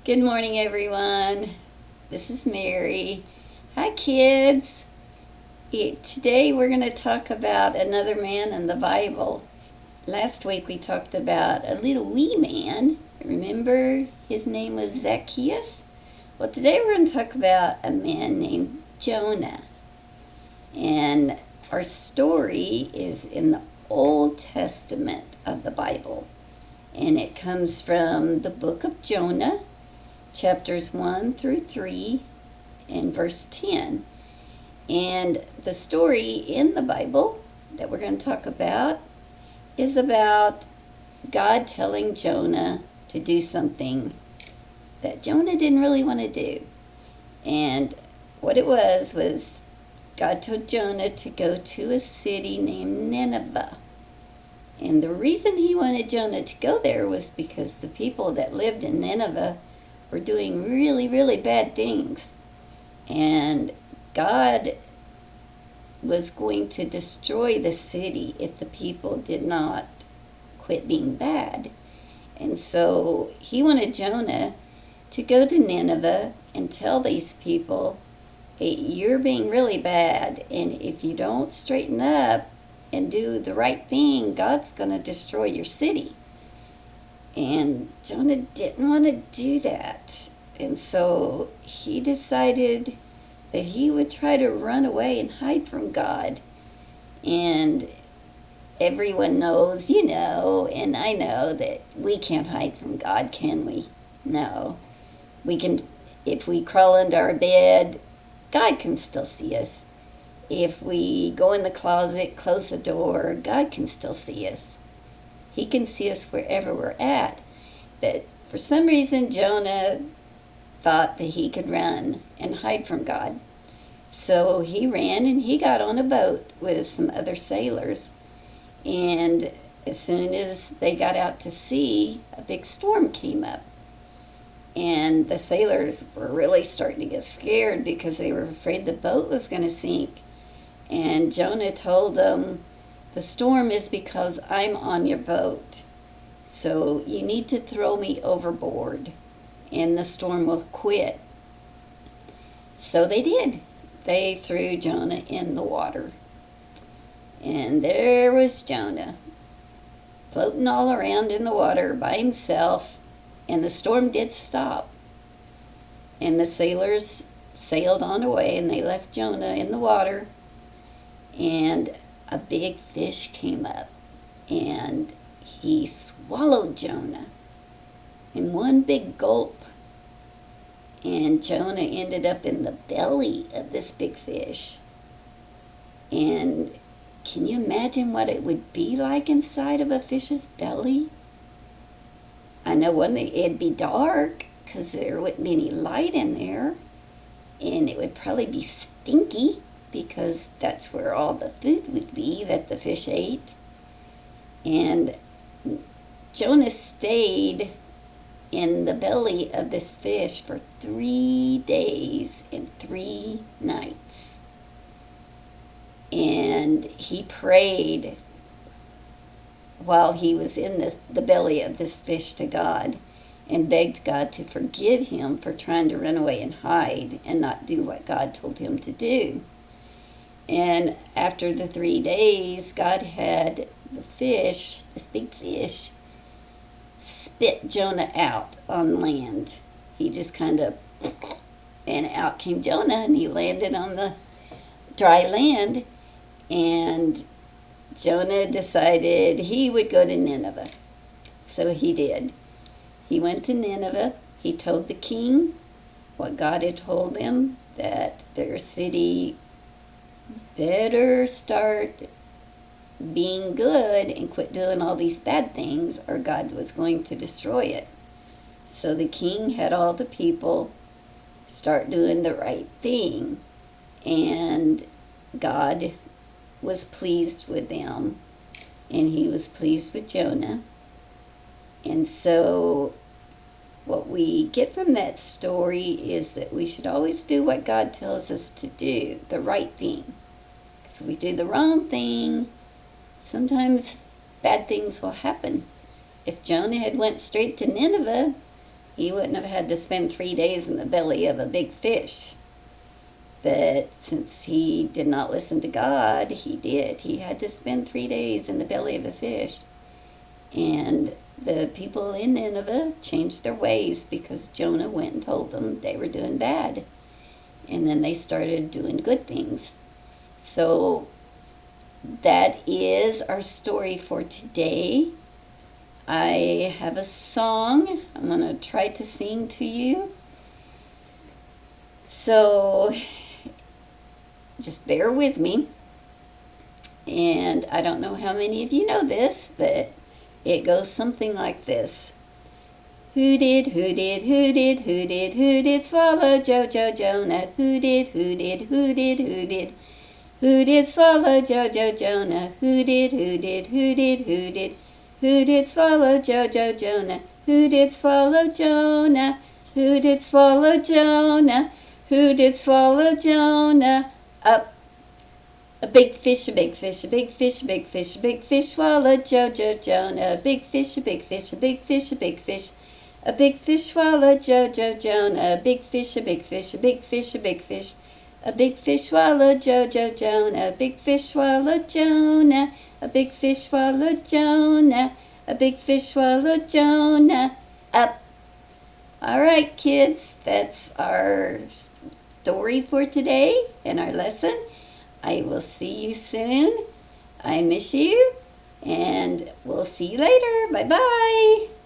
Good morning, everyone. This is Mary. Hi, kids. Today we're going to talk about another man in the Bible. Last week we talked about a little wee man. Remember, his name was Zacchaeus? Well, today we're going to talk about a man named Jonah. And our story is in the Old Testament of the Bible. And it comes from the book of Jonah, chapters 1 through 3 and verse 10. And the story in the Bible that we're going to talk about is about God telling Jonah to do something that Jonah didn't really want to do. And what it was God told Jonah to go to a city named Nineveh. And the reason he wanted Jonah to go there was because the people that lived in Nineveh were doing really, really bad things. And God was going to destroy the city if the people did not quit being bad. And so he wanted Jonah to go to Nineveh and tell these people, hey, you're being really bad, and if you don't straighten up and do the right thing, God's going to destroy your city. And Jonah didn't want to do that. And so he decided that he would try to run away and hide from God. And everyone knows, and I know that we can't hide from God, can we? No. We can, if we crawl under our bed, God can still see us. If we go in the closet, close the door, God can still see us. He can see us wherever we're at. But for some reason, Jonah thought that he could run and hide from God. So he ran and he got on a boat with some other sailors. And as soon as they got out to sea, a big storm came up. And the sailors were really starting to get scared because they were afraid the boat was going to sink. And Jonah told them, the storm is because I'm on your boat. So you need to throw me overboard and the storm will quit. So they did. They threw Jonah in the water. And there was Jonah, floating all around in the water by himself. And the storm did stop. And the sailors sailed on away and they left Jonah in the water. And a big fish came up and he swallowed Jonah in one big gulp. And Jonah ended up in the belly of this big fish. And can you imagine what it would be like inside of a fish's belly? I know one thing, it'd be dark because there wouldn't be any light in there. And it would probably be stinky, because that's where all the food would be that the fish ate. And Jonah stayed in the belly of this fish for 3 days and 3 nights. And he prayed while he was in the belly of this fish to God and begged God to forgive him for trying to run away and hide and not do what God told him to do. And after the 3 days, God had the fish, this big fish, spit Jonah out on land. He just kind of, and out came Jonah, and he landed on the dry land. And Jonah decided he would go to Nineveh. So he did. He went to Nineveh. He told the king what God had told him, that their city better start being good and quit doing all these bad things, or God was going to destroy it. So the king had all the people start doing the right thing, and God was pleased with them, and he was pleased with Jonah. And so what we get from that story is that we should always do what God tells us to do, the right thing. Because if we do the wrong thing, sometimes bad things will happen. If Jonah had went straight to Nineveh, he wouldn't have had to spend 3 days in the belly of a big fish. But since he did not listen to God, he did. He had to spend 3 days in the belly of a fish. And the people in Nineveh changed their ways because Jonah went and told them they were doing bad. And then they started doing good things. So that is our story for today. I have a song I'm going to try to sing to you. So just bear with me. And I don't know how many of you know this, but it goes something like this. Who did swallow Jojo Jonah? Who did swallow Jojo Jonah? Who did swallow Jojo Jonah? Who did swallow Jonah? Who did swallow Jonah? Who did swallow Jonah? Up. A big fish, a big fish, a big fish, a big fish, a big fish swallowed Jojo Jonah. A big fish, a big fish, a big fish, a big fish. A big fish swallowed Jojo Jonah. A big fish, a big fish, a big fish, a big fish. A big fish swallowed Jojo Jonah. A big fish swallowed Jonah. A big fish swallowed Jonah. A big fish swallowed Jonah. Up. All right, kids, that's our story for today and our lesson. I will see you soon. I miss you, and we'll see you later. Bye-bye.